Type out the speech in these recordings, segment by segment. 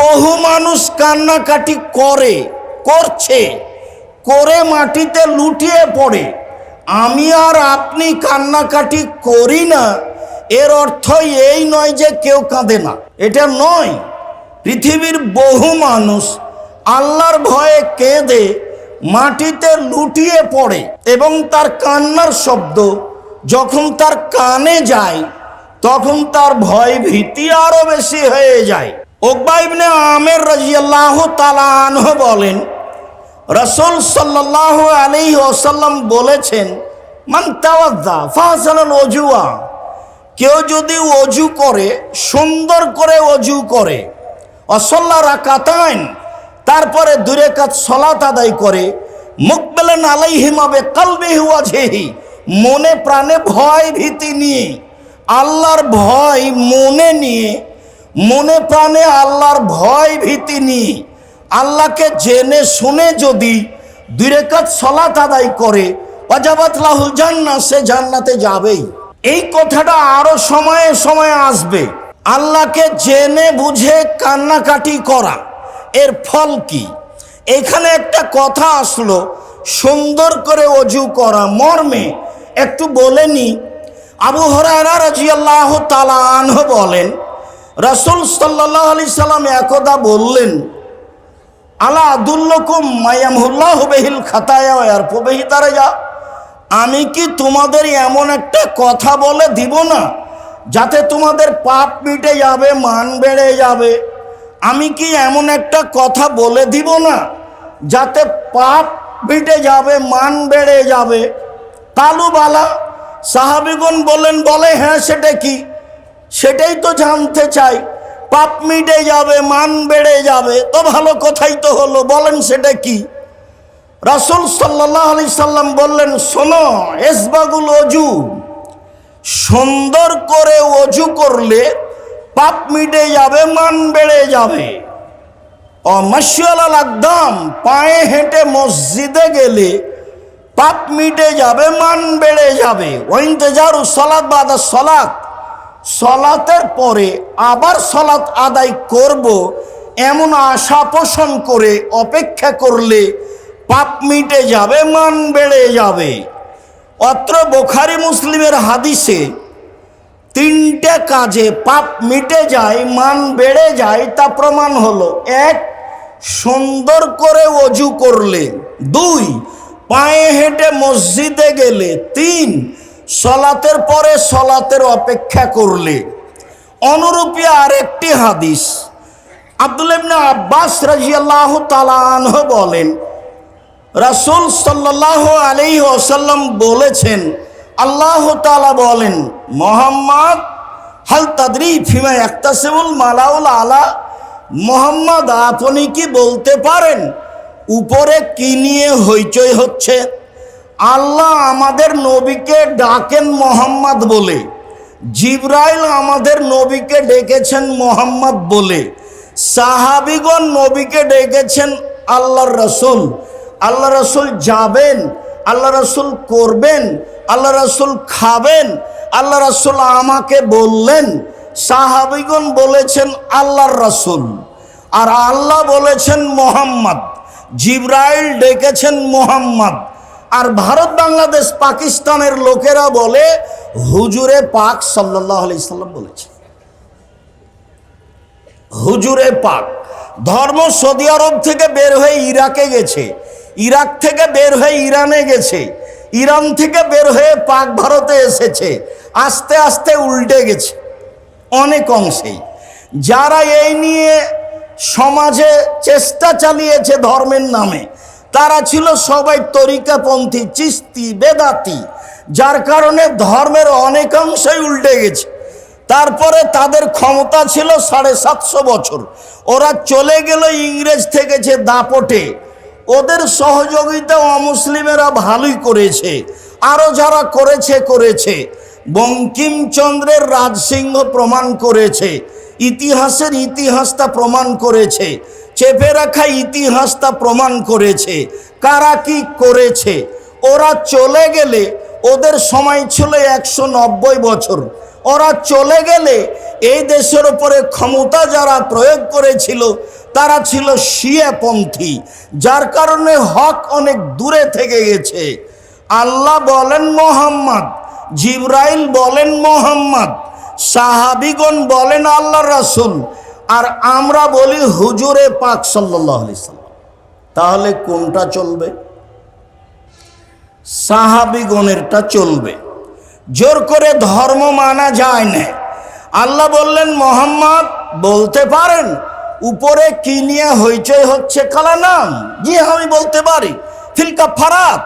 বহু মানুষ কান্নাকাটি করছে, করে মাটিতে লুটিয়ে পড়ে। আমি আর আপনি কান্নাকাটি করি না, এর অর্থ এই নয় যে কেউ কাঁদে না, এটা নয়। পৃথিবীর বহু মানুষ আল্লাহর ভয়ে কেঁদে মাটিতে লুটিয়ে পড়ে এবং তার কান্নার শব্দ যখন তার কানে যায় তখন তার ভয় ভীতি আরো বেশি হয়ে যায়। উকবা ইবনে আমের রাদিয়াল্লাহু তাআলা আনহু বলেন, রাসূল সাল্লাল্লাহু আলাইহি ওয়াসাল্লাম বলেছেন, মান তাওয়াজ্জা ফাহসানাল ওযুয়া, কেউ যদি ওযু করে, সুন্দর করে ওযু করে, ওয়াসাল্লা রাকাতাইন, তারপরে 2 রাকাত সালাত আদায় করে, মুকবিলান আলাইহিমা বিকলবিহি ওয়াজহিহি, মনে প্রাণে ভয় ভীতি নিয়ে, আল্লাহর ভয় মনে নিয়ে, মনে প্রাণে আল্লাহর ভয় ভীতি নিয়ে, আল্লাহকে জেনে শুনে যদি 2 রাকাত সালাত আদায় করে, ওয়াজাবাত লাহুল জান্নাহ, সে জান্নাতে যাবেই। এই কথাটা আরো সময়ে সময়ে আসবে। আল্লাহকে জেনে বুঝে কান্নাকাটি করা, এর ফল কি? এখানে একটা কথা আসলো, সুন্দর করে ওযু করা মর্মে একটু বলে নি। আবু হুরায়রা রাদিয়াল্লাহু তাআলা আনহু বলেন, রাসূল সাল্লাল্লাহু আলাইহি সাল্লাম একদা বললেন, আলা আদুল্লুকুম মায়ামহুল্লাহু বিহিল খাতায়া ওয়া ইয়ারফু বিহি দারাজা, আমি কি তোমাদের এমন একটা কথা বলে দিব না যাতে তোমাদের পাপ মিটে যাবে, মান বেড়ে যাবে? আমি কি এমন একটা কথা বলে দিব না যাতে পাপ মিটে যাবে, মান বেড়ে যাবে? কালু বালা, সাহাবীগণ বলে হ্যাঁ, সেটা কি? সেটাই তো জানতে চাই। পাপ মিটে যাবে, মান বেড়ে যাবে, তো ভালো কথাই তো হলো, বলেন সেটা কি? রাসূল সাল্লাল্লাহু আলাইহি সাল্লাম বললেন, শোনো, ইসবাগুল ওযু, সুন্দর করে ওযু করলে পাপ মিটে যাবে, মান বেড়ে যাবে। ও মাশিয়াল আকদাম, পায়ে হেঁটে মসজিদে গেলে পাপ মিটে যাবে, মান বেড়ে যাবে। ওয়াইনতিজারু সালাত বাদা সালাত, সালাতের পরে আবার সালাত আদায় করব এমন আশা পোষণ করে অপেক্ষা করলে পাপ মিটে যাবে, মান বেড়ে যাবে। অত্র বুখারী মুসলিমের হাদিসে 3টে কাজে পাপ মিটে যায়, মান বেড়ে যায়, তা প্রমাণ হলো। 1, সুন্দর করে ওযু করলে। 2, পায়ে হেঁটে মসজিদে গেলে। 3, সালাতের পরে সালাতের অপেক্ষা করলে। অনুরূপী আরেকটি হাদিস, আব্দুল্লাহ ইবনে আব্বাস রাদিয়াল্লাহু তাআলা আনহু বলেন, রাসূল সাল্লাল্লাহু আলাইহি ওয়াসাল্লাম বলেছেন, আল্লাহ তাআলা বলেন, মুহাম্মদ হাল তাদরি ফিমা ইয়াক্তাসিবুল মালাউল আলা, মুহাম্মদ আপনি কি বলতে পারেন উপরে কি নিয়ে হইচই হচ্ছে? আল্লাহ আমাদের নবীকে ডাকেন মুহাম্মদ বলে, জিবরাইল আমাদের নবীকে ডেকেছেন মুহাম্মদ বলে, সাহাবীগণ নবীকে ডেকেছেন আল্লাহর রাসূল। আল্লাহ রাসূল যাবেন, আল্লাহ রাসূল করবেন, আল্লাহ রাসূল খাবেন, আল্লাহ রাসূল আমাকে বললেন। সাহাবীগণ বলেছেন আল্লাহর রাসূল, আর আল্লাহ বলেছেন মুহাম্মদ, জিবরাইল ডেকেছেন মুহাম্মদ। আর ভারত, বাংলাদেশ, পাকিস্তানের লোকেরা বলে হুজুরে পাক সাল্লাল্লাহু আলাইহি সাল্লাম বলেছে। হুজুরে পাক ধর্ম সৌদি আরব থেকে বের হয়ে ইরাকে গেছে, ইরাক থেকে বের হয়ে ইরানে গেছে, ইরান থেকে বের হয়ে পাক ভারতে এসেছে, আস্তে আস্তে উল্টে গেছে অনেক অংশেই। যারা এই নিয়ে সমাজে চেষ্টা চালিয়েছে ধর্মের নামে, তারা ছিল সবাই তরিকাপন্থী, চিস্তি, বেদাতি, যার কারণে ধর্মের অনেকাংশই উল্টে গেছে। তারপরে তাদের ক্ষমতা ছিল 750 বছর, ওরা চলে গেল ইংরেজ থেকেছে দাপটে, ওদের সহযোগিতা অমুসলিমেরা ভালোই করেছে, আরও যারা করেছে। বঙ্কিমচন্দ্রের রাজসিংহ প্রমাণ করেছে, ইতিহাসের ইতিহাসটা প্রমাণ করেছে, চেপে রাখা ইতিহাসটা প্রমাণ করেছে কারা কি করেছে। ওরা চলে গেলে ওদের সময় ছিল 190 বছর, ওরা চলে গেলে এই দেশের উপরে ক্ষমতা যারা প্রয়োগ করেছিল তারা ছিল শিয়াপন্থী, যার কারণে হক অনেক দূরে থেকে গেছে। আল্লাহ বলেন মোহাম্মদ, জিবরাইল বলেন মোহাম্মদ, সাহাবিগণ বলেন আল্লাহ রাসূল, আর আমরা বলি হুজুরে পাক সাল্লাল্লাহু আলাইহি সাল্লাম। তাহলে কোনটা চলবে? সাহাবিগণেরটা চলবে। জোর করে ধর্ম মানা যায় না। আল্লাহ বললেন মোহাম্মদ বলতে পারেন উপরে কি নিয়ে হইচই হচ্ছে কালা নাম? জি আমি বলতে পারি। ফিলকা ফারাত,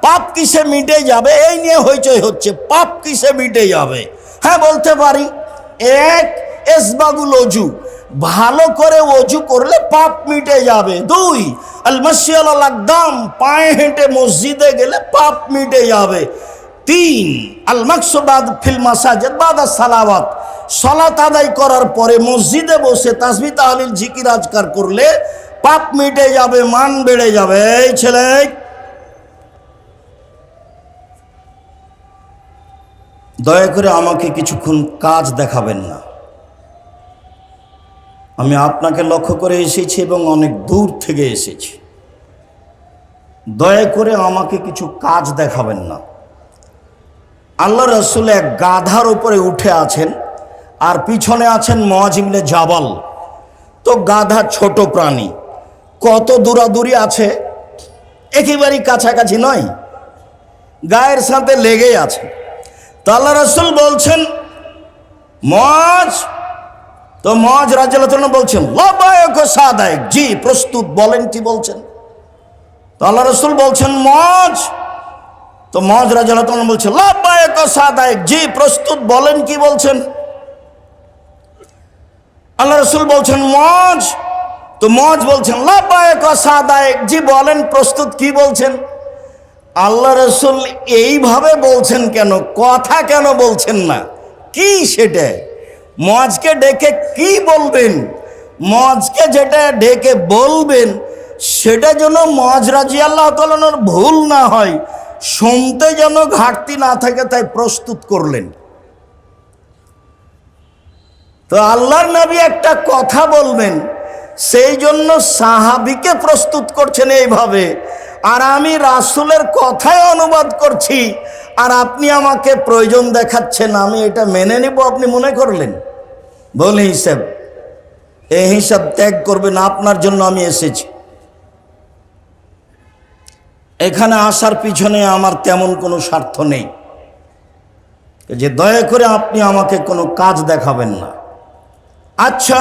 পাপ কিসে মিটে যাবে এই নিয়ে হইচই হচ্ছে, পাপ কিসে মিটে যাবে? হ্যাঁ বলতে পারি। এক, ইসবাগুল ওযু, ভালো করে ওযু করলে পাপ মিটে যাবে। দুই, আল মাসিয়াল আল আকদাম, পায়ে হেঁটে মসজিদে গেলে পাপ মিটে যাবে। তিন, আল মাকসুদাত ফিল মাসাজিদ বাদা সালাওয়াত, সালাত আদায় করার পরে মসজিদে বসে তাসবিহ তাহলিল জিকির আজকার করলে পাপ মিটে যাবে, মান বেড়ে যাবে। এই ছেলে, দয়া করে আমাকে কিছুক্ষণ কাজ দেখাবেন না। আমি আপনাকে লক্ষ্য করে এসেছি এবং অনেক দূর থেকে এসেছি। দয়া করে আমাকে কিছু কাজ দেখাবেন না। আল্লাহ রাসূল এক গাধার উপরে উঠে আছেন আর পিছনে আছেন মুআয ইবনে জাবাল। তো গাধা ছোট প্রাণী, কত দূরাদূরি আছে, একেবারেই কাছাকাছি নয়, গায়ের সাথে লেগেই আছে। তো আল্লাহ রাসূল বলছেন মুআয, তো মুআয রাদিয়াল্লাহু তাআলা বলছেন লাবায়ক সাদায়ক, জি প্রস্তুত, বলেন কি বলছেন? তো আল্লাহ রাসূল বলছেন মুআয, তো মুআয রাদিয়াল্লাহু তাআলা বলছেন লাবায়ক সাদায়ক, জি প্রস্তুত, বলেন কি বলছেন? আল্লাহ রাসূল বলছেন মুআয, তো মুআয বলছেন লাবায়ক সাদায়ক, জি বলেন প্রস্তুত, কি বলছেন? আল্লাহ রাসূল এইভাবে বলছেন কেন? কথা কেন বলছেন না? কি সেটা? মুআযকে ডেকে কি বলবেন? মুআযকে যেটা ডেকে বলবেন সেটা যেন মুআয রাদিয়াল্লাহু তাআলার ভুল না হয়, শুনতে যেন ঘাটতি না থাকে, তাই প্রস্তুত করলেন। তো আল্লাহর নবী একটা কথা বলবেন, সেই জন্য সাহাবীকে প্রস্তুত করছেন এইভাবে, আর আমি রাসূলের কথাই অনুবাদ করছি, আর আপনি আমাকে প্রয়োজন দেখাচ্ছেন, আমি এটা মেনে নিব আপনি মনে করলেন? বলে হিসাব, এই হিসাব ত্যাগ করবেন। আপনার জন্য আমি এসেছি। এখানে আসার পিছনে আমার তেমন কোনো স্বার্থ নেই যে দয়া করে আপনি আমাকে কোনো কাজ দেখাবেন না। আচ্ছা,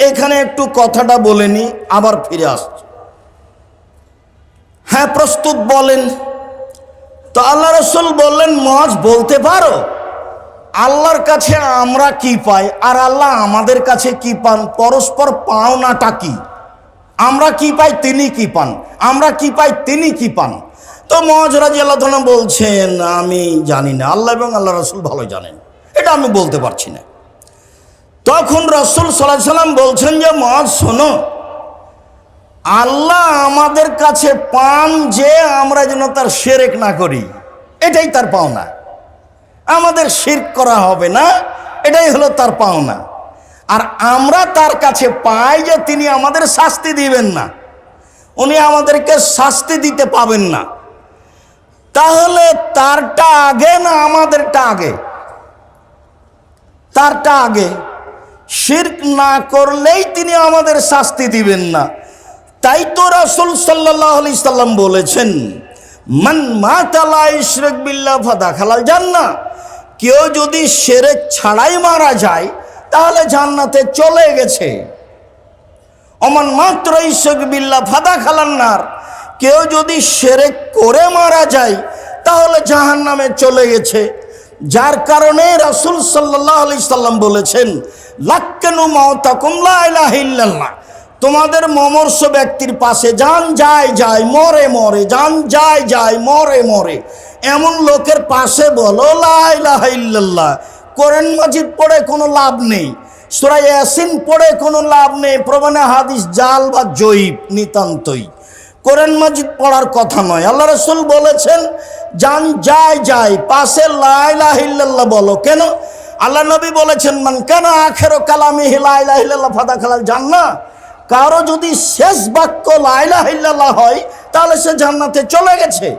এখানে একটু কথাটা বলে নি, আবার ফিরে আসছি। হ্যাঁ প্রস্তুত, বলেন। তো আল্লাহ রাসূল বললেন মুআয বলতে পারো আল্লাহর কাছে আমরা কি পাই আর আল্লাহ আমাদের কাছে কি পান, পরস্পর পাওনাটা কি? আমরা কি পাই তিনি কি পান, আমরা কি পাই তিনি কি পান? তো মুআয রাদিয়াল্লাহু তাআলা বলছেন আমি জানি না, আল্লাহ এবং আল্লাহ রাসূল ভালো জানেন, এটা আমি বলতে পারছি না। তখন রাসূল সাল্লাল্লাহু আলাইহি সাল্লাম বলছেন যে মুআয শোনো, আল্লাহ আমাদের কাছে পান যে আমরা যেন তার শিরক না করি, এটাই তার পাওনা। আমাদের শিরক করা হবে না, এটাই হলো তার পাওনা। আর আমরা তার কাছে পাই যে তিনি আমাদের শাস্তি দিবেন না, উনি আমাদেরকে শাস্তি দিতে পাবেন না। তাহলে তারটা আগে না আমাদেরটা আগে? তারটা আগে। শিরক না করলেই তিনি আমাদের শাস্তি দিবেন না। তাই তো রাসূল সাল্লাল্লাহু আলাইহি সাল্লাম বলেছেন মান মাতা লা ইশরিক বিল্লাহ ফাদাখালাল জান্নাহ, কেউ যদি শিরক ছাড়াই মারা যায় তাহলে জান্নাতে চলে গেছে। ওমান মাত্র ইশরিক বিল্লাহ ফাদাখালান নার, কেউ যদি শিরক করে মারা যায় তাহলে জাহান্নামে চলে গেছে। যার কারণে রাসূল সাল্লাল্লাহু আলাইহি সাল্লাম বলেছেন লাক্কানু মাউতাকুম লা ইলাহা ইল্লাল্লাহ, তোমাদের মমর্ষ ব্যক্তির পাশে যান যায় যায় মরে মরে, যান যায় যায় মরে মরে, এমন লোকের পাশে বলো লা ইলাহা ইল্লাল্লাহ। কোরআন মাজিদ পড়ে কোনো লাভ নেই, সূরা ইয়াসিন পড়ে কোনো লাভ নেই, প্রমাণে হাদিস জাল বা জয়ীফ নিতান্তই। কোরআন মাজিদ পড়ার কথা নয়। আল্লাহ রাসূল বলেছেন যান যায় যায় পাশে লা ইলাহা ইল্লাল্লাহ বলো। কেন? আল্লাহ নবী বলেছেন, মান কানা আখিরু কালামিহি লা ইলাহা ইল্লাল্লাহ ফাদাখালাল জান্নাহ। কারো যদি শেষ বাক্য লা ইলাহা ইল্লাল্লাহ হয়, তাহলে সে জান্নাতে চলে গেছে।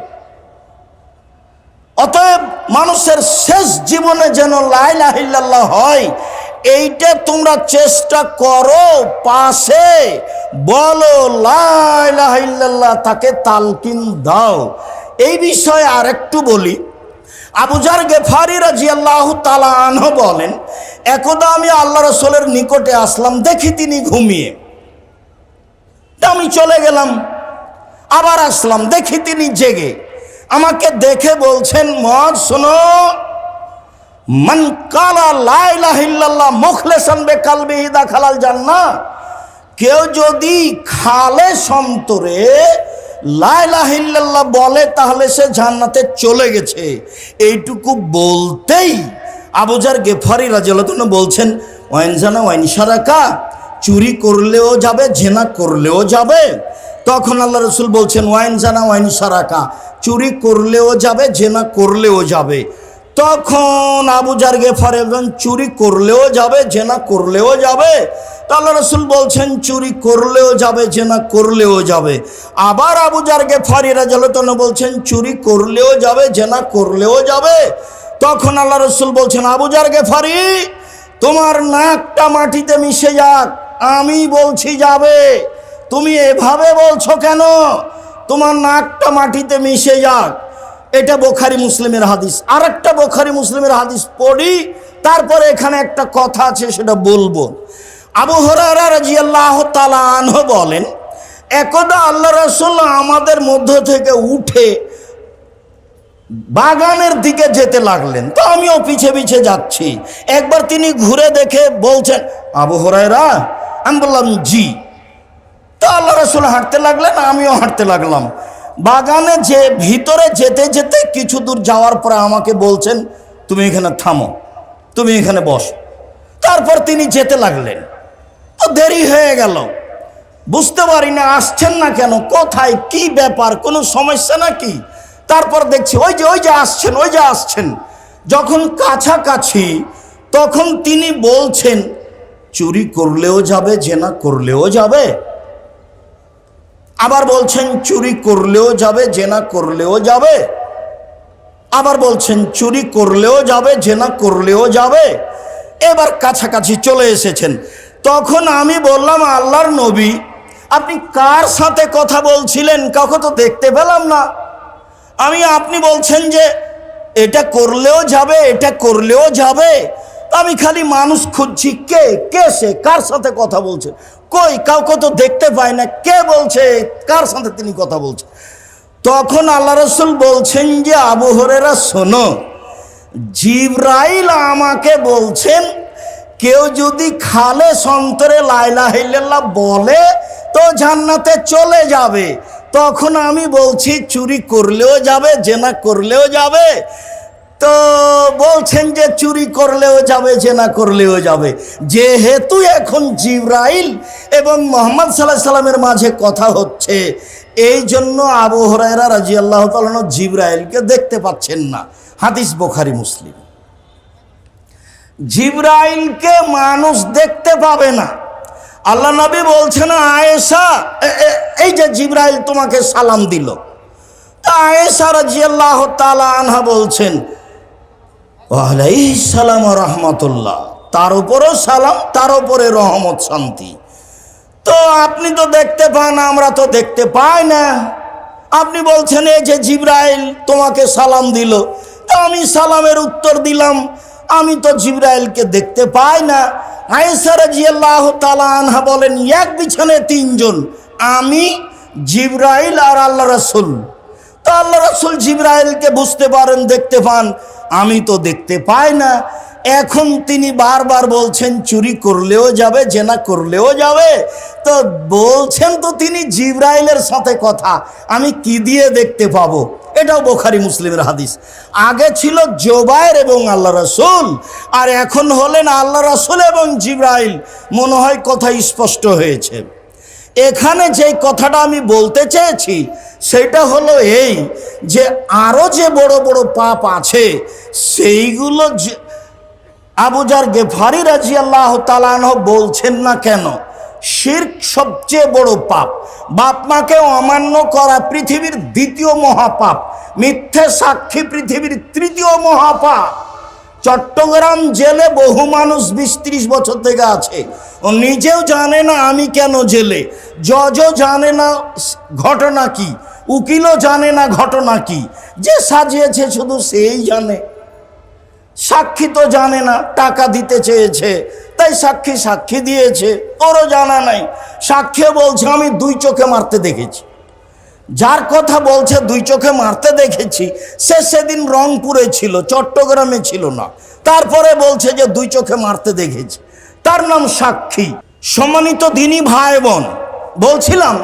অতএব মানুষের শেষ জীবনে যেন লা ইলাহা ইল্লাল্লাহ হয়, এইটা তোমরা চেষ্টা করো। পাশে বলো লা ইলাহা ইল্লাল্লাহ, তাকে তালকিন দাও। এই বিষয়ে আরেকটু বলি। আবু যার গেফারি রাদিয়াল্লাহু তাআলা আনহু বলেন, একদা আমি আল্লাহ রাসূলের নিকটে আসলাম, দেখি তিনি ঘুমিয়ে। আমি চলে গেলাম, আবার আসলাম, দেখি তিনি জেগে। আমাকে দেখে বলছেন, মুআয শোনো, মান কালা লা ইলাহা ইল্লাল্লাহ মুখলিসান বিকালবিহি দাখালাল জান্নাহ। কেউ যদি খালেস অন্তরে লা ইলাহা ইল্লাল্লাহ বলে, তাহলে সে জান্নাতে চলে গেছে। এইটুকু বলতেই আবু যার গেফারি রাদিয়াল্লাহু তাআলা বলছেন, ওয়াইন জানা ওয়াইন শারাকা, চুরি করলেও যাবে, জেনা করলেও যাবে। তখন আল্লাহ রাসূল বলছেন, ওয়াইন জানা ওয়াইন শারাকা, চুরি করলেও যাবে, জেনা করলেও যাবে। তখন আবু যার গেফারি বলেন, চুরি করলেও যাবে, জেনা করলেও যাবে। তো আল্লাহ রাসূল বলছেন, চুরি করলেও যাবে, জেনা করলেও যাবে। আবার আবু যার গেফারি রাদিয়াল্লাহু তাআলা বলছেন, চুরি করলেও যাবে, জেনা করলেও যাবে। তখন আল্লাহ রাসূল বলছেন, আবু যার গেফারি, তোমার নাকটা মাটিতে মিশে যাক, আমি বলছি যাবে, তুমি এভাবে বলছো কেন? তোমার নাকটা মাটিতে মিশে যাক। এটা বুখারী মুসলিমের হাদিস। আরেকটা বুখারী মুসলিমের হাদিস পড়ি, তারপরে এখানে একটা কথা আছে, সেটা বলবো। আবু হুরায়রা রাদিয়াল্লাহু তাআলা আনহু বলেন, একদা আল্লাহ রাসূল আমাদের মধ্য থেকে উঠে বাগানের দিকে যেতে লাগলেন। তো আমিও পিছে পিছে যাচ্ছি। একবার তিনি ঘুরে দেখে বলছেন, আবু হুরায়রা? আমি বললাম, জি। তো আল্লাহ রাসূল হাঁটতে লাগলেন, আমিও হাঁটতে লাগলাম। বাগানে যে ভিতরে যেতে যেতে কিছু দূর যাওয়ার পরে আমাকে বলছেন, তুমি এখানে থামো, তুমি এখানে বস। তারপর তিনি যেতে লাগলেন। তো দেরি হয়ে গেল, বুঝতে পারি না আসছেন না কেন, কোথায়, কি ব্যাপার, কোনো সমস্যা নাকি। তারপর দেখছি ওই যে আসছেন, ওই যে আসছেন। যখন কাছাকাছি, তখন তিনি বলছেন, চুরি করলেও যাবে, জেনা করলেও যাবে। আবার বলছেন, চুরি করলেও যাবে, জেনা করলেও যাবে। আবার বলছেন, চুরি করলেও যাবে, জেনা করলেও যাবে। এবার কাছাকাছি চলে এসেছেন। তখন আমি বললাম, আল্লাহর নবী, আপনি কার সাথে কথা বলছিলেন? কাউকে তো দেখতে পেলাম না। আপনি বলছেন যে এটা করলেও যাবে, এটা করলেও যাবে। আমি খালি মানুষ খুঁজছি, কে সে, কার সাথে কথা বলছে? কই, কাউকে তো দেখতে পাই না, কে বলছে, কার সাথে তিনি কথা বলছেন? তখন আল্লাহ রাসূল বলছেন যে, আবু হুরায়রা শোনো, জিবরাইল আমাকে বলছেন, কেউ যদি খালেস অন্তরে লা ইলাহা ইল্লাল্লাহ বলে, তো জান্নাতে চলে যাবে। তখন আমি বলছি, চুরি করলেও যাবে, জেনা করলেও যাবে। তো বলছেন যে চুরি করলেও যাবে, জেনা করলেও যাবে। যেহেতু এখন জিবরাইল এবং মুহাম্মদ সাল্লাল্লাহু আলাইহি সাল্লামের মাঝে কথা হচ্ছে, এই জন্য আবু হুরায়রা রাদিয়াল্লাহু তাআলা জিবরাইলকে দেখতে পাচ্ছেন না। হাদিস বুখারী মুসলিম। জিবরাইলকে মানুষ দেখতে পাবে না। আল্লাহ নবী বলছেন, আয়েশা, এই যে জিবরাইল তোমাকে সালাম দিল। আয়েশা রাদিয়াল্লাহু তাআলা আনহা বলছেন, ওয়ালাইহিস সালাম ওয়া রাহমাতুল্লাহ, তার উপরও সালাম, তার উপরে রহমত, শান্তি। তো আপনি তো দেখতে পান, আমরা তো দেখতে পাই না। আপনি বলছেন এই যে জিবরাইল তোমাকে সালাম দিল, তো আমি সালামের উত্তর দিলাম, আমি তো জিবরাইলকে দেখতে পাই না। আয়েশা রাদিয়াল্লাহু তাআলা আনহা বলেন, এক বিছানে তিনজন, আমি, জিবরাইল আর আল্লাহ রাসূল। তো আল্লাহ রাসূল জিবরাইলকে বুঝতে পারেন, দেখতে পান, আমি তো দেখতে পাই না। এখন তিনি বারবার বলছেন, চুরি করলেও যাবে, জেনা করলেও যাবে। তো বলছেন তো তিনি জিবরাইলের সাথে কথা, আমি কি দিয়ে দেখতে পাবো? এটাও বুখারী মুসলিমের হাদিস। আগে ছিল জুবায়ের এবং আল্লাহ রাসূল, আর এখন হলেন আল্লাহ রাসূল এবং জিবরাইল। মনে হয় কথা স্পষ্ট হয়েছে। এখানে যে কথাটা আমি বলতে চেয়েছি সেটা হলো এই, যে আরো যে বড় বড় পাপ আছে, সেইগুলো আবু যার গেফারি রাদিয়াল্লাহু তাআলা আনহু বলছেন না কেন শিরক সবচেয়ে বড় পাপ, বাপ মাকে অমান্য করা পৃথিবীর দ্বিতীয় মহাপাপ, মিথ্যে সাক্ষী পৃথিবীর তৃতীয় মহাপাপ। চট্টগ্রাম জেলে বহু মানুষ 20-30 বছর থেকে আছে, ও নিজেও জানে না আমি কেন জেলে, জজও জানে না ঘটনা কি, উকিলও জানে না ঘটনা কি, যে সাজিয়েছে শুধু সেই জানে। সাক্ষী তো জানে না, টাকা দিতে চেয়েছে তাই সাক্ষী দিয়েছে, ওরও জানা নাই। সাক্ষী বলছে আমি 2 চোখে মারতে দেখেছি। যার কথা বলছে 2 চোখে মারতে দেখেছি, সে সেদিন রংপুরে ছিল, চট্টগ্রামে ছিল না, তারপরে বলছে যে 2 চোখে মারতে দেখেছি, তার নাম সাক্ষী। সম্মানিত দিনী ভাই বোন, বলছিলাম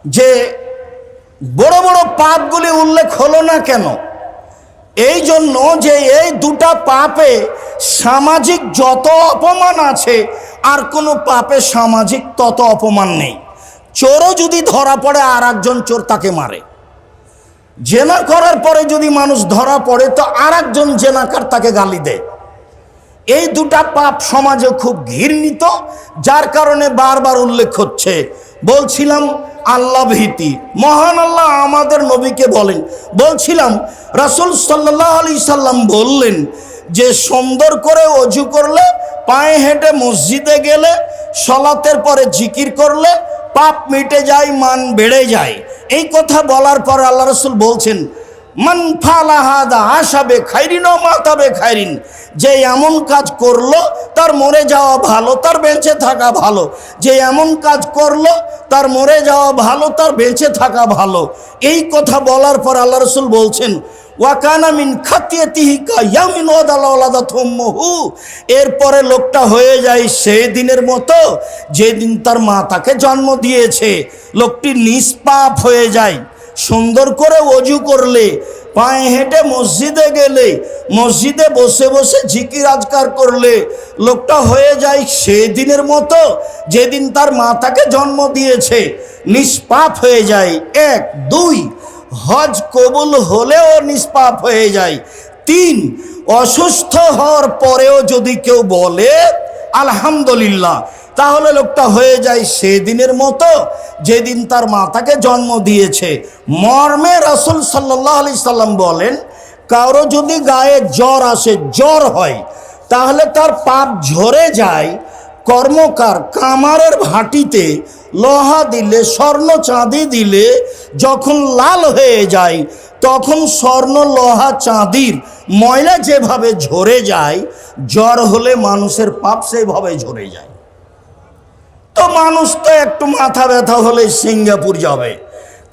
যে বড় বড় পাপগুলি উল্লেখ হলো না কেন? এই জন্য যে এই 2টা পাপে সামাজিক যত অপমান আছে আর কোনো পাপে সামাজিক তত অপমান নেই। চোরও যদি ধরা পড়ে আর একজন চোর তাকে মারে, জেনা করার পরে যদি মানুষ ধরা পড়ে তো আর একজন জেনাকার তাকে গালি দেয়। এই 2টা পাপ সমাজে খুব ঘৃণিত, যার কারণে বারবার উল্লেখ হচ্ছে। বলছিলাম আল্লাহ ভীতি, মহান আল্লাহ আমাদের নবীকে বলেন, বলছিলাম রাসূল সাল্লাল্লাহু আলাইহি সাল্লাম বললেন যে সুন্দর করে ওযু করলে, পায়ে হেঁটে মসজিদে গেলে, সালাতের পরে জিকির করলে পাপ মিটে যায়, মান বেড়ে যায়। এই কথা বলার পর আল্লাহ রাসূল বলছেন মান ফালা হাদা আশাবে খাইরিন ও মাতাবে খাইরিন, যে এমন কাজ করলো তার মরে যাওয়া ভালো, তার বেঁচে থাকা ভালো, যে এমন কাজ করলো তার মরে যাওয়া ভালো, তার বেঁচে থাকা ভালো। এই কথা বলার পর আল্লাহ রাসূল বলছেন ওয়াকানা মিন খাতিয়াতিহি কায়ামিন ওয়াদালাওলাদাত উম্মুহু, এরপরে লোকটা হয়ে যায় সেই দিনের মতো যেদিন তার মা তাকে জন্ম দিয়েছে। লোকটি নিষ্পাপ হয়ে যায়। সুন্দর করে ওযু করলে, পায়ে হেঁটে মসজিদে গেলে, মসজিদে বসে বসে জিকির আজকার করলে লোকটা হয়ে যায় সেই দিনের মতো যেদিন তার মা তাকে জন্ম দিয়েছে, নিষ্পাপ হয়ে যায়। 1 2 হজ কবুল হলেও নিষ্পাপ হয়ে যায়। 3 অসুস্থ হওয়ার পরেও যদি কেউ বলে আলহামদুলিল্লাহ, তাহলে লোকটা হয়ে যায় সেদিনের মতো যেদিন তার মা তাকে জন্ম দিয়েছে। মর্মে রাসূল সাল্লাল্লাহু আলাইহি সাল্লাম বলেন কারো যদি গায়ে জ্বর আসে, জ্বর হয়, তাহলে তার পাপ ঝরে যায়। কর্মকার কামারের ভাটিতে লোহা দিলে, স্বর্ণ চাঁদি দিলে যখন লাল হয়ে যায়, তখন স্বর্ণ লোহা চাঁদির ময়লা যেভাবে ঝরে যায়, জ্বর হলে মানুষের পাপ সেভাবে ঝরে যায়। তো মানুষ তো একটু মাথা ব্যথা হলে সিঙ্গাপুর যাবে,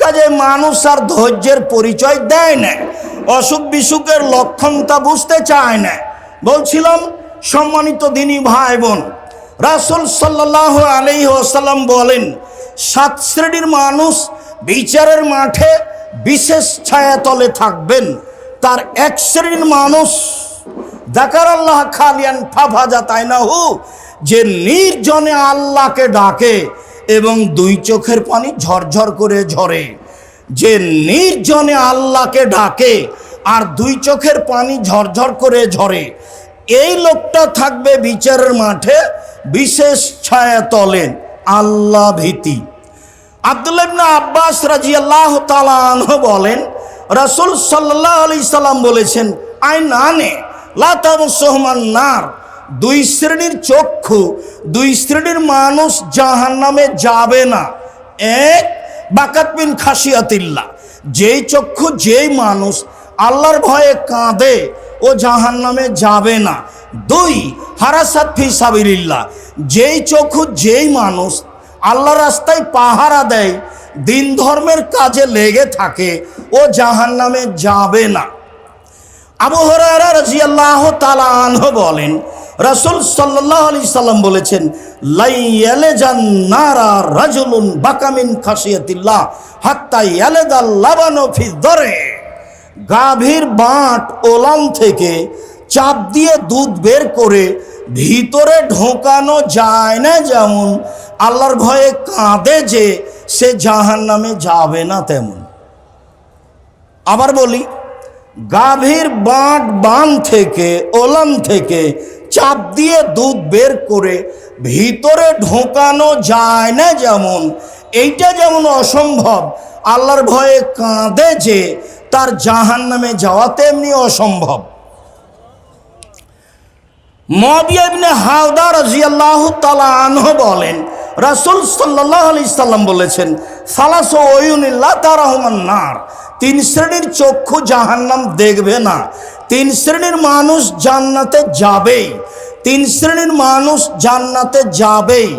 কাজে মানুষ আর ধৈর্যের পরিচয় দেয় না, অসুখ বিসুখের লক্ষণ তা বুঝতে চায় না। বলছিলাম সম্মানিত দিনী ভাই বোন, রাসূল সাল্লাল্লাহু আলাইহি ওয়াসাল্লাম বলেন 7 শ্রেণীর মানুষ বিচারের মাঠে বিশেষ ছায়াতলে থাকবেন। তার 1 শ্রেণীর মানুষ যাকারাল্লাহ খালিয়ান ফাফাজাত আইনাহু, যে নির্জনে আল্লাহকে ডাকে এবং 2 চোখের পানি ঝরঝর করে ঝরে। যে নির্জনে আল্লাহকে ডাকে আর 2 চোখের পানি ঝরঝর করে ঝরে, এই লোকটা থাকবে বিচারের মাঠে বিশেষ ছায়াতলে। আল্লাহ ভীতি। আব্দুল্লাহ ইবনে আব্বাস রাদিয়াল্লাহু তাআলা আনহু বলেন রাসূল সাল্লাল্লাহু আলাইহি সাল্লাম বলেছেন আইনানে লা তামসুহুমান নার, 2 শ্রেণীর চক্ষু, 2 শ্রেণীর মানুষ জাহান্নামে যাবে না। 1 বাকাত মিন খাশিয়াতিল্লাহ, যেই চক্ষু যেই মানুষ আল্লাহর ভয়ে কাঁদে ও জাহান্নামে যাবে না। 2 হারাসাত ফি সাবিলিল্লাহ, যেই চক্ষু যেই মানুষ আল্লাহর রাস্তায় পাহারা দেয়, দিন ধর্মের কাজে লেগে থাকে, ও জাহান্নামে যাবে না। আবু হুরায়রা রাদিয়াল্লাহু তাআলা আনহু বলেন রাসূল সাল্লাল্লাহু আলাইহি সাল্লাম বলেছেন লাইয়ালাজান নারা রাজুলুন বাকামিন খাশিয়াতিল্লাহ হাত্তা ইয়ালাদাল লাবানু ফি দরে, গাভীর বাট ওলান থেকে চাপ দিয়ে দুধ বের করে ভিতরে ঢোকানো যায় না, যেমন আল্লাহর ভয়ে কাঁদে যে সে জাহান্নামে যাবে না তেমন। আবার বলি, গাভীর বান থেকে ওলান থেকে চাপ দিয়ে দুধ বের করে ভিতরে ঢোকানো যায় না, যেমন এইটা যেমন অসম্ভব, আল্লাহর ভয়ে কাঁদে যে তার জাহান্নামে যাওয়া তেমনি অসম্ভব। মুআবিয়া ইবনে হাওদা রাদিয়াল্লাহু তাআলা আনহু বলেন, রাসূল সাল্লাল্লাহু আলাইহি সাল্লাম বলেছেন, সালাসু উয়ুনিন লা তারাহুমান নার, তিন শ্রেণীর চক্ষু জাহান্নাম দেখবে না। তিন শ্রেণীর মানুষ জান্নাতে যাবেই, তিন শ্রেণীর মানুষ জান্নাতে যাবেই।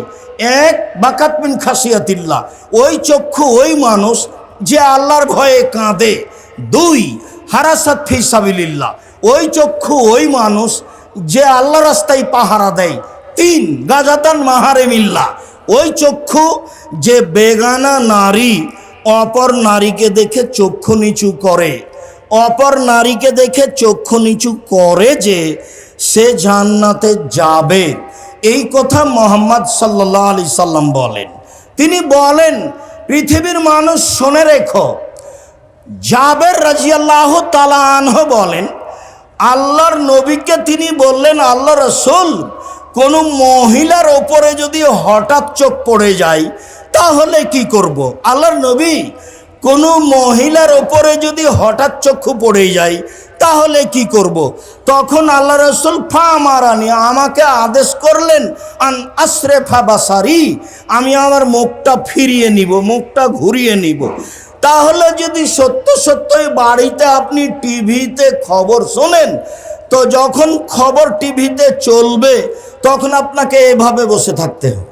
এক, বাকাত মিন খাসিয়াতিল্লাহ, ওই চক্ষু ওই মানুষ যে আল্লাহর ভয়ে কাঁদে। দুই, হারাসাত ফি সাবিলিল্লাহ, ওই চক্ষু ওই মানুষ যে আল্লাহ রাস্তায় পাহারা দেয়। তিন, গাজাতান মাহারেমিল্লাহ, ওই চক্ষু যে বেগানা নারী অপর নারীকে দেখে চক্ষু নিচু করে, অপর নারীকে দেখে চক্ষু নিচু করে যে সে জান্নাতে যাবে। এই কথা মুহাম্মদ সাল্লাল্লাহু আলাইহি সাল্লাম বলেন। তিনি বলেন, পৃথিবীর মানুষ শুনে রেখো। জাবের রাদিয়াল্লাহু তাআলা আনহু বলেন, আল্লাহর নবীকে তিনি বললেন, আল্লাহ রাসূল, কোনো মহিলার ওপরে যদি হঠাৎ চোখ পড়ে যায় তাহলে কি করব? আল্লাহর নবী, কোনো মহিলার ওপরে যদি হঠাৎ চক্ষু পড়ে যায় তাহলে কি করব? তখন আল্লাহ রাসূল ফামারানি, আমাকে আদেশ করলেন, আন আসরেফা বাসারি, আমি আমার মুখটা ফিরিয়ে নিব, মুখটা ঘুরিয়ে নিব। তাহলে যদি সত্য সত্যই বাড়িতে আপনি টিভিতে খবর শোনেন, তো যখন খবর টিভিতে চলবে তখন আপনাকে এভাবে বসে থাকতে হবে।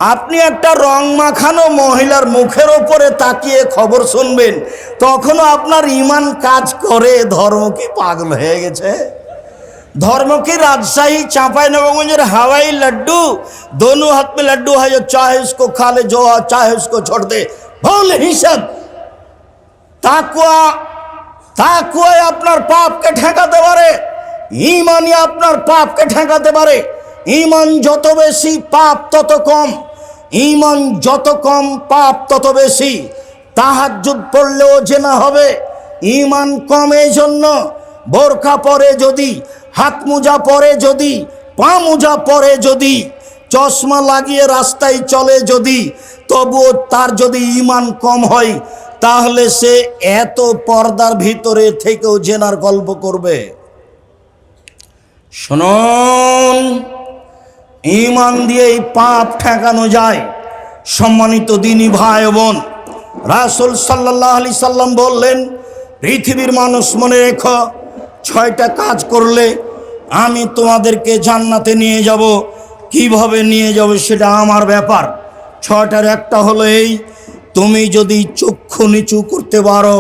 আপনি একটা রং মাখানো মহিলার মুখের ওপরে তাকিয়ে খবর শুনবেন, তখনও আপনার ইমান কাজ করে। ধর্ম কি পাগল হয়ে গেছে? धर्म की राजशाही चांपाईनबाबगंज हवाई लड्डू, दोनों हाथ में लड्डू है, जो चाहे उसको खा ले, जो चाहे उसको छोड़ दे। भूल हिसाब ताकवा, ताकवाय আপনার পাপকে ঠেকাতে পারে, ঈমানই আপনার পাপকে ঠেকাতে পারে। ঈমান যত বেশি পাপ তত কম, ঈমান যত কম পাপ তত বেশি। তাহাজ্জুদ পড়লেও জেনা হবে, ঈমান কম। এই জন্য বোরকা পরে যদি, হাত মোজা পরে যদি, পা মোজা পরে যদি, চশমা লাগিয়ে রাস্তায় চলে যদি, তবুও তার যদি ঈমান কম হয় তাহলে সে এত পর্দার ভিতরে থেকেও জেনার গল্প করবে। শুনুন, ঈমান দিয়েই পাপ ঠেকানো যায়। সম্মানিত দিনী ভাই বোন, রাসূল সাল্লাল্লাহু আলাইহি সাল্লাম বললেন, পৃথিবীর মানুষ মনে রেখো, 6টা কাজ করলে আমি তোমাদেরকে জান্নাতে নিয়ে যাব। কিভাবে নিয়ে যাব সেটা আমার ব্যাপার। 6টার একটা হলো এই, তুমি যদি চক্ষু নিচু করতে পারো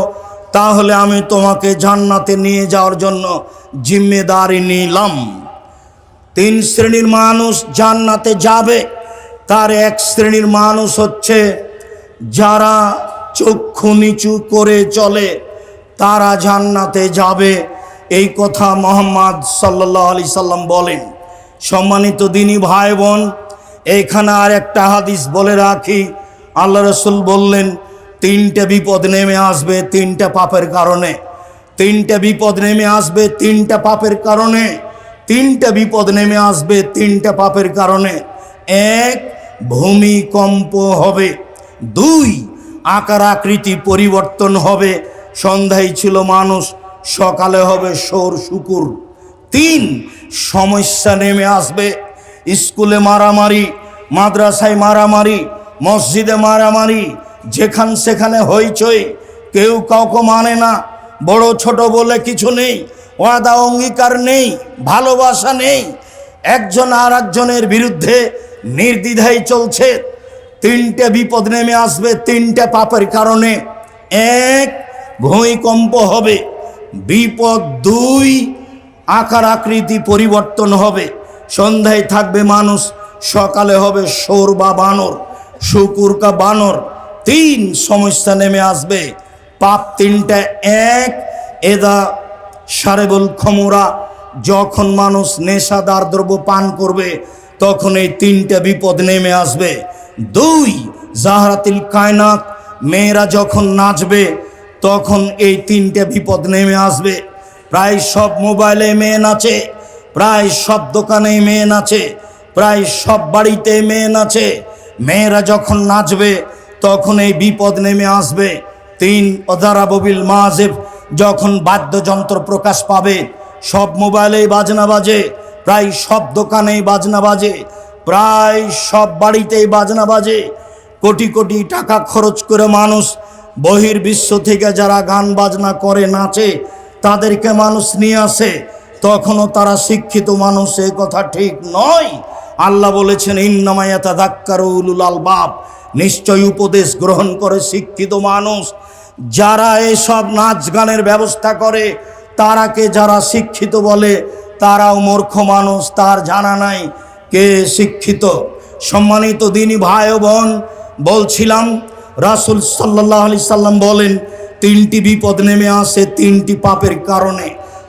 তাহলে আমি তোমাকে জান্নাতে নিয়ে যাওয়ার জন্য জিম্মেদারি নিলাম। 3 শ্রেণীর মানুষ জান্নাতে যাবে। তার এক শ্রেণীর মানুষ হচ্ছে যারা চক্ষু নিচু করে চলে, তারা জান্নাতে যাবে। এই কথা মুহাম্মদ সাল্লাল্লাহু আলাইহি সাল্লাম বলেন। সম্মানিত দিনী ভাই বোন, এইখানে আর একটা হাদিস বলে রাখি। আল্লাহ রাসূল বললেন, 3টে বিপদ নেমে আসবে 3টা পাপের কারণে। 3টে বিপদ নেমে আসবে 3টা পাপের কারণে। 3টে বিপদ নেমে আসবে 3টা পাপের কারণে। 1, ভূমিকম্প হবে। 2, আকার আকৃতি পরিবর্তন হবে। সন্ধ্যায় ছিল মানুষ, সকালে হবে শোর শুকুর। 3, সমস্যা নেমে আসবে। স্কুলে মারামারি, মাদ্রাসায় মারামারি, মসজিদে মারামারি, যেখান সেখানে হইচই, কেউ কাউকে মানে না, বড় ছোট বলে কিছু নেই, ওয়াদা অঙ্গীকার নেই, ভালোবাসা নেই, একজন আর একজনের বিরুদ্ধে নির্দ্বিধায় চলছে। 3টে বিপদ নেমে আসবে 3টে পাপের কারণে। 1, ভূমিকম্প হবে। বিপদ 2, আকার আকৃতি পরিবর্তন হবে। সন্ধ্যায় থাকবে মানুষ, সকালে হবে শোর বা বানর, শুকুর কা বানর। 3, সমস্যা নেমে আসবে। পাপ 3টা। 1, এদা সারেবুল খমুরা, যখন মানুষ নেশাদার দ্রব্য পান করবে তখন এই 3টে বিপদ নেমে আসবে। 2, জাহরাতিল কায়নাত, মেয়েরা যখন নাচবে তখন এই তিনটে বিপদ নেমে আসবে। প্রায় সব মোবাইলে মেয়ে নাচে, প্রায় সব দোকানে মেয়ে নাচে, প্রায় সব বাড়িতে মেয়ে নাচে। মেয়েরা যখন নাচবে তখন এই বিপদ নেমে আসবে। তিন, অদারাববিল মাজেব, যখন বাদ্যযন্ত্র প্রকাশ পাবে, সব মোবাইলেই বাজনা বাজে, প্রায় সব দোকানেই বাজনা বাজে, প্রায় সব বাড়িতেই বাজনা বাজে। কোটি কোটি টাকা খরচ করে মানুষ বহির্বিশ্ব থেকে যারা গান বাজনা করে নাচে তাদেরকে মানুষ নিয়ে আসে, তখনও তারা শিক্ষিত মানুষ, এই কথা ঠিক নয়। আল্লাহ বলেছেন ইন্নামা ইয়াতাযাক্কারু উলুল আলবাব, নিশ্চয় উপদেশ গ্রহণ করে শিক্ষিত মানুষ। যারা এসব নাচ গানের ব্যবস্থা করে তারাকে যারা শিক্ষিত বলে তারাও মূর্খ মানুষ, তার জানা নাই কে শিক্ষিত। সম্মানিত দিনী ভাই ও বোন, বলছিলাম রাসূল সাল্লাল্লাহু আলাইহি সাল্লাম বলেন তিনটি বিপদ নেমে আসে তিনটি পাপের কারণে।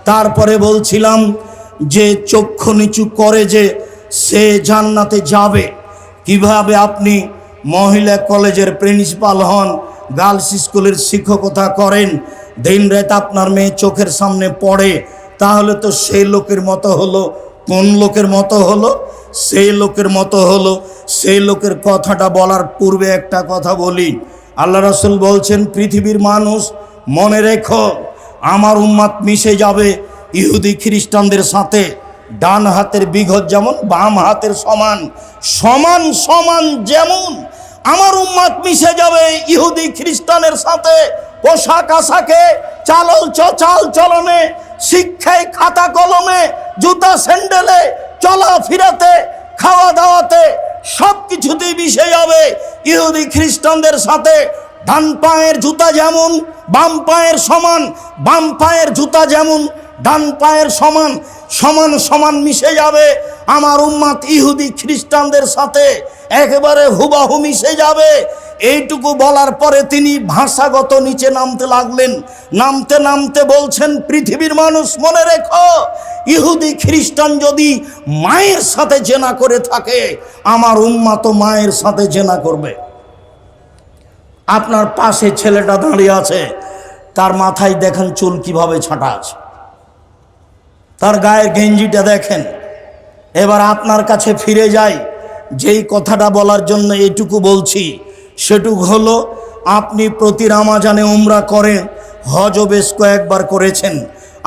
তারপরে বলছিলাম যে চক্ষু নিচু করে যে সে জান্নাতে যাবে। কিভাবে আপনি মহিলা কলেজের প্রিন্সিপাল হন, গার্লস স্কুলের শিক্ষকতা করেন, দিন রাত আপনার মেয়ে চোখের সামনে পড়ে, তাহলে তো সেই লোকের মতো হলো। কোন লোকের মতো হলো? সেই লোকের মতো হলো। সেই লোকের কথাটা বলার পূর্বে একটা কথা বলি। আল্লাহ রাসূল বলছেন পৃথিবীর মানুষ মনে রেখো, আমার উম্মাত মিশে যাবে ইহুদি খ্রিস্টানদের সাথে। ডান হাতের বিঘত যেমন বাম হাতের সমান, সমান সমান যেমন আমার উম্মাত মিশে যাবে ইহুদি খ্রিস্টানের সাথে। পোশাক আশাকে, চাল চলনে, শিক্ষায়, খাতা কলমে, জুতা স্যান্ডেলে, চলাফেরাতে, খাওয়া দাওয়াতে, সব কিছুতেই মিশে যাবে ইহুদি খ্রিস্টানদের সাথে। ডান পায়ের জুতা যেমন বাম পায়ের সমান, বাম পায়ের জুতা যেমন ডান পায়ের সমান, সমান সমান মিশে যাবে আমার উম্মাত ইহুদি খ্রিস্টানদের সাথে, একেবারে হুবাহু মিশে যাবে। এইটুকু বলার পরে তিনি ভাষাগত নিচে নামতে লাগলেন। নামতে নামতে বলছেন পৃথিবীর মানুষ মনে রেখো, ইহুদি খ্রিস্টান যদি মায়ের সাথে জেনা করে থাকে, আমার উম্মাত মায়ের সাথে জেনা করবে। আপনার পাশে ছেলেটা দাঁড়িয়ে আছে, তার মাথায় দেখেন চুল কিভাবে ছাঁটা আছে, তার গায়ের গেঞ্জিটা দেখেন। এবার আপনার কাছে ফিরে যাই, যেই কথাটা বলার জন্য এইটুকু বলছি সেটুকু হলো, আপনি প্রতি রমজানে উমরা করেন, হজও বেশ কয়েকবার করেছেন।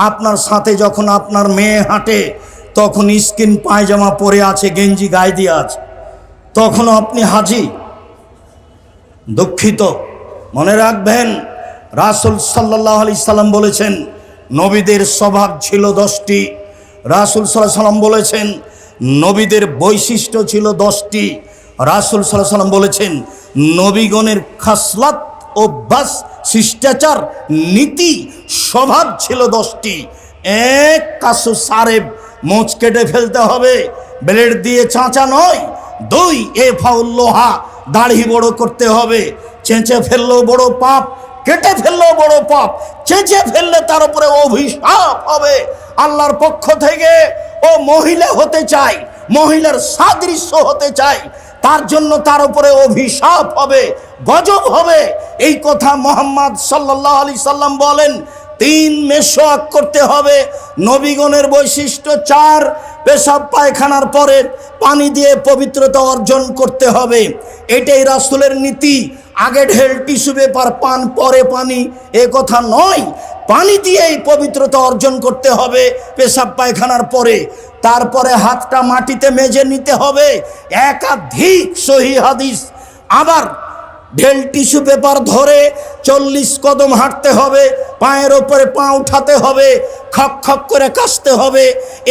আপনার সাথে যখন আপনার মেয়ে হাঁটে তখন স্কিন পায়জামা পরে আছে, গেঞ্জি গায়ে দিয়ে আছে, তখনও আপনি হাজি? দুঃখিত। মনে রাখবেন রাসূল সাল্লাল্লাহু আলাইহি সাল্লাম বলেছেন নবীদের স্বভাব ছিল 10টি। রাসূল সাল্লাল্লাহু আলাইহি সাল্লাম বলেছেন নবীদের বৈশিষ্ট্য ছিল 10টি। রাসূল সাল্লাল্লাহু আলাইহি সাল্লাম বলেছেন নবীগণের খাসলাত, অভ্যাস, শিষ্টাচার, নীতি, স্বভাব ছিল 10টি। এক, কাসু সারেব, মোচ কেটে ফেলতে হবে, ব্লেড দিয়ে চাঁচা নয়। 2, এ ফাউল্লোহা, দাড়ি বড় করতে হবে, চেঁচে ফেললেও বড় পাপ, কেটে ফেললেও বড় পাপ, চেঁচে ফেললে তার উপরে অভিশাপ হবে আল্লাহর পক্ষ থেকে। ও মহিলা হতে চায়, মহিলার সাদৃশ্য হতে চায়, তার জন্য তার উপরে অভিশাপ হবে, গজব হবে। এই কথা মুহাম্মদ সাল্লাল্লাহু আলাইহি সাল্লাম বলেন। 3, মেশওয়াক করতে হবে। নবীগণের বৈশিষ্ট্য 4, পেশাব পায়খানার পরে পানি দিয়ে পবিত্রতা অর্জন করতে হবে। এটাই রাসূলের নীতি। আগে ঢেল টিস্যু পেপার পান, পরে পানি, এ কথা নয়। পানি দিয়েই পবিত্রতা অর্জন করতে হবে পেশাব পায়খানার পরে। তারপরে হাতটা মাটিতে মেজে নিতে হবে, একাধিক সহিহ হাদিস। আবার ঢেল টিস্যু পেপার ধরে 40 কদম হাঁটতে হবে, পায়ের ওপরে পা উঠাতে হবে, খক খক করে কাশতে হবে।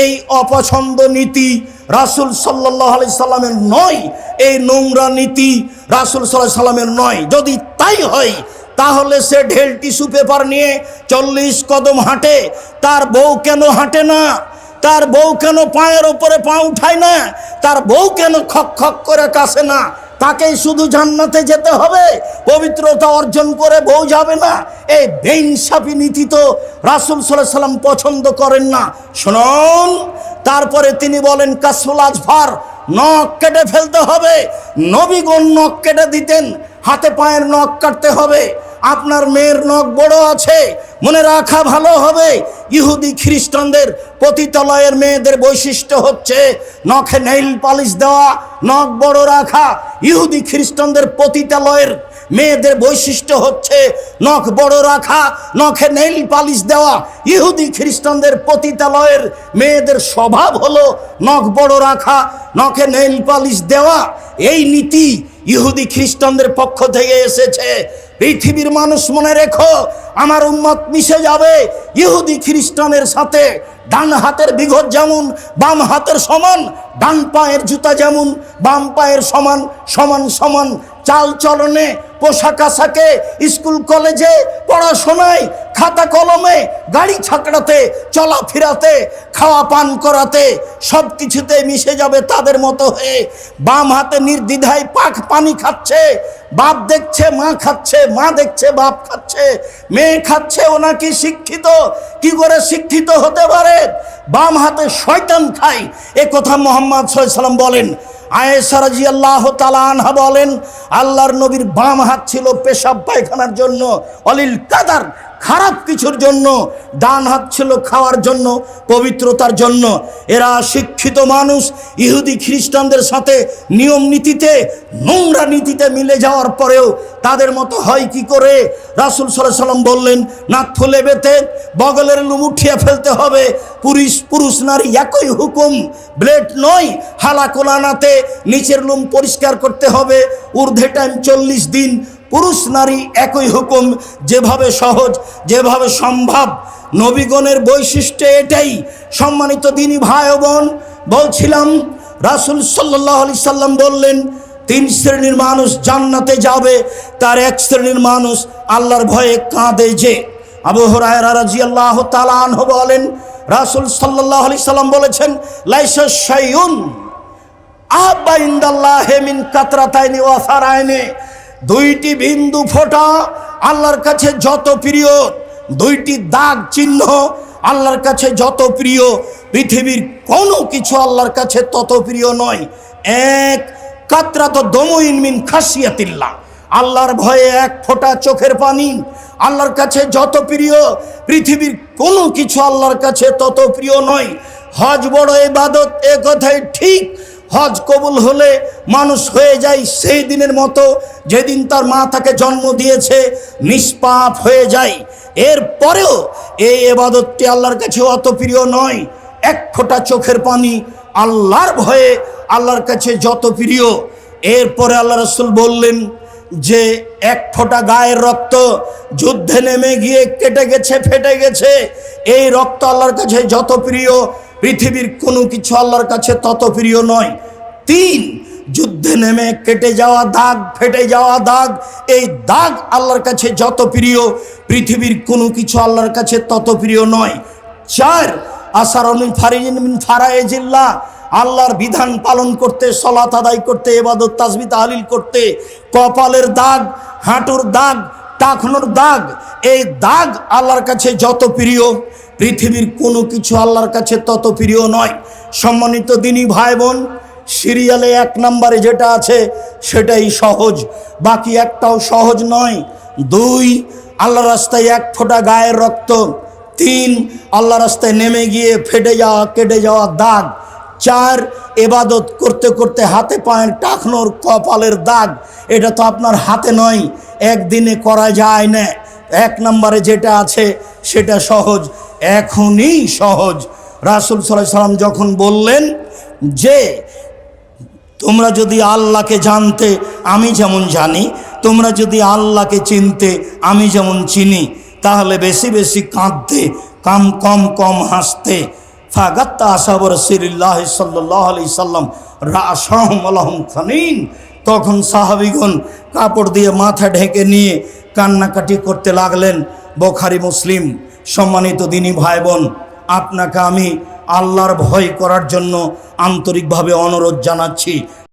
এই অপছন্দ নীতি রাসূল সাল্লাল্লাহু আলাইহি সাল্লামের নয়। এই নোংরা নীতি রাসূল সাল্লাল্লাহু আলাইহি সাল্লামের নয়। যদি তাই হয় তাহলে সে ঢেল টিস্যু পেপার নিয়ে 40 কদম হাঁটে, তার বউ কেন হাঁটে না? তার বউ কেন পায়ের ওপরে পা উঠায় না? তার বউ কেন খক খক করে কাশে না? তাকেই শুধু জান্নাতে যেতে হবে, পবিত্রতা অর্জন করে বউ যাবে না? এই বেইনসাফি নীতি তো রাসূল সাল্লাল্লাহু আলাইহি সাল্লাম পছন্দ করেন না। শুনুন, তারপরে তিনি বলেন কাসফুল আজফার, নখ কেটে ফেলতে হবে। নবীগণ নখ কেটে দিতেন, হাতে পায়ের নখ কাটতে হবে। আপনার মেয়ের নখ বড় আছে, মনে রাখা ভালো হবে ইহুদি খ্রিস্টানদের পতিতালয়ের মেয়েদের বৈশিষ্ট্য হচ্ছে নখে নেইল পালিশ দেওয়া, নখ বড় রাখা। ইহুদি খ্রিস্টানদের পতিতালয়ের মেয়েদের বৈশিষ্ট্য হচ্ছে নখ বড় রাখা, নখে নেইল পালিশ দেওয়া। ইহুদি খ্রিস্টানদের পতিতালয়ের মেয়েদের স্বভাব হলো নখ বড় রাখা, নখে নেইল পালিশ দেওয়া। এই নীতি ইহুদি খ্রিস্টানদের পক্ষ থেকে এসেছে। পৃথিবীর মানুষ মনে রেখো, আমার উম্মত মিশে যাবে ইহুদি খ্রিস্টানের সাথে। ডান হাতের বিঘত যেমন বাম হাতের সমান, ডান পায়ের জুতা যেমন বাম পায়ের সমান, সমান সমান চাল চলনে, পোশাক আশাকে, স্কুল কলেজে পড়াশোনায়, খাতা কলমে, গাড়ি ছাকড়াতে, চলাফেরাতে, খাওয়া পান করাতে, সব কিছুতে মিশে যাবে তাদের মতো হয়ে। বাম হাতে নির্দ্বিধায় পানি খাচ্ছে, বাপ দেখছে মা খাচ্ছে, মা দেখছে বাপ খাচ্ছে, মেয়ে খাচ্ছে। ও নাকি শিক্ষিত, কি করে শিক্ষিত হতে পারে? বাম হাতে শয়তান খায়, এ কথা মুহাম্মদ সাল্লাল্লাহু আলাইহি ওয়াসাল্লাম বলেন। আয়েশা রাদিয়াল্লাহু তাআলা আনহা বলেন, আল্লাহর নবীর বাম হাত ছিল পেশাব পায়খানার জন্য, অলিল কাদার, খারাপ কিছুর জন্য। ডান হাত ছিল খাওয়ার জন্য, পবিত্রতার জন্য। এরা শিক্ষিত মানুষ ইহুদি খ্রিস্টানদের সাথে নিয়ম নীতিতে, নোংরা নীতিতে মিলে যাওয়ার পরেও তাদের মতো হয় কি করে? রাসূল সাল্লাল্লাহু আলাইহি ওয়াসাল্লাম বললেন, নাক ফুলে বেতে বগলের লুম উঠিয়ে ফেলতে হবে। পুরুষ নারী একই হুকুম, ব্লেড নয়। হালাকোলানাতে নিচের লুম পরিষ্কার করতে হবে। ঊর্ধ্বে টাইম 40 দিন। পুরুষ নারী একই হুকুম, যেভাবে সহজ, যেভাবে সম্ভব। নবীগণের বৈশিষ্ট্য এটাই। সম্মানিত দিনী ভাই ও বোন, বলছিলাম রাসূল সাল্লাল্লাহু আলাইহি সাল্লাম বললেন, 3 শ্রেণীর মানুষ জান্নাতে যাবে, তার 1 শ্রেণীর মানুষ আল্লাহর ভয়ে কাঁদে যে। আবু হুরায়রা রাদিয়াল্লাহু তাআলা আনহু বলেন, রাসূল সাল্লাল্লাহু আলাইহি সাল্লাম বলেছেন, লাইসা শাইউন আহাব্বা ইনদাল্লাহি মিন কাতরাতাইনি ওয়া ফারাইনি। 2টি বিন্দু ফোঁটা আল্লাহর কাছে যত প্রিয়, 2টি দাগ চিহ্ন আল্লাহর কাছে যত প্রিয়, পৃথিবীর কোনো কিছু আল্লাহর কাছে তত প্রিয় নয়। 1 কাতরাতু দমুইন মিন খাসিয়াতিল্লাহ, আল্লাহর ভয়ে 1 ফোঁটা চোখের পানি আল্লাহর কাছে যত প্রিয়, পৃথিবীর কোনো কিছু আল্লাহর কাছে তত প্রিয় নয়। হজ বড় ইবাদত, এ কথাই ঠিক। হজ কবুল হলে মানুষ হয়ে যায় সেই দিনের মতো যেদিন তার মা তাকে জন্ম দিয়েছে, নিষ্পাপ হয়ে যায়। এরপরেও এই ইবাদতটি আল্লাহর কাছে অত প্রিয় নয়। 1 ফোঁটা চোখের পানি আল্লাহর ভয়ে আল্লাহর কাছে যত প্রিয়। এরপরে আল্লাহ রাসূল বললেন যে 1 ফোঁটা গায়ের রক্ত যুদ্ধে নেমে গিয়ে কেটে গেছে, ফেটে গেছে, এই রক্ত আল্লাহর কাছে যত প্রিয়, পৃথিবীর কোনো কিছু আল্লাহর কাছে তত প্রিয় নয়। 3 যুদ্ধে নেমে কেটে যাওয়া দাগ, ফেটে যাওয়া দাগ, এই দাগ আল্লাহর কাছে যত প্রিয়, পৃথিবীর কোনো কিছু আল্লাহর কাছে তত প্রিয় নয়। 4 আসারুন ফারিজিন মিন ফারাইজিল্লাহ, আল্লাহর বিধান পালন করতে, সালাত আদায় করতে, ইবাদত তাসবিহ তাহলিল করতে। কপালের দাগ, হাঁটুর দাগ, টাকনোর দাগ, এই দাগ আল্লাহর কাছে যত প্রিয়, পৃথিবীর কোনো কিছু আল্লাহর কাছে তত প্রিয় নয়। সম্মানিত দিনী ভাই বোন, সিরিয়ালে 1 নম্বরে যেটা আছে সেটাই সহজ, বাকি একটাও সহজ নয়। 2 আল্লাহর রাস্তায় 1 ফোঁটা গায়ের রক্ত। 3 আল্লাহর রাস্তায় নেমে গিয়ে ফেটে যাওয়া, কেটে যাওয়া দাগ। 4 ইবাদত করতে করতে হাতে পায়ের টাকনোর, কপালের দাগ। এটা তো আপনার হাতে নয়, একদিনে করা যায় না। 1 নম্বরে যেটা আছে সেটা সহজ, এখনই সহজ। রাসূল সাল্লাল্লাহু আলাইহি সাল্লাম যখন বললেন যে তোমরা যদি আল্লাহকে জানতে আমি যেমন জানি, তোমরা যদি আল্লাহকে চিনতে আমি যেমন চিনি, তাহলে বেশি বেশি কাঁদতে, কম কম কম হাসতে। ফাগাত্তা আসহাবু রাসূলিল্লাহ সাল্লাল্লাহু আলাইহি সাল্লাম রাআসাহুম আলাহুম খানিন, তখন সাহাবীগণ কাপড় দিয়ে মাথা ঢেকে নিয়ে কান্নাকাটি করতে লাগলেন। বুখারী মুসলিম। সম্মানিত দিনী ভাই বোন, আপনাকে আমি আল্লাহর ভয় করার জন্য আন্তরিকভাবে অনুরোধ জানাচ্ছি।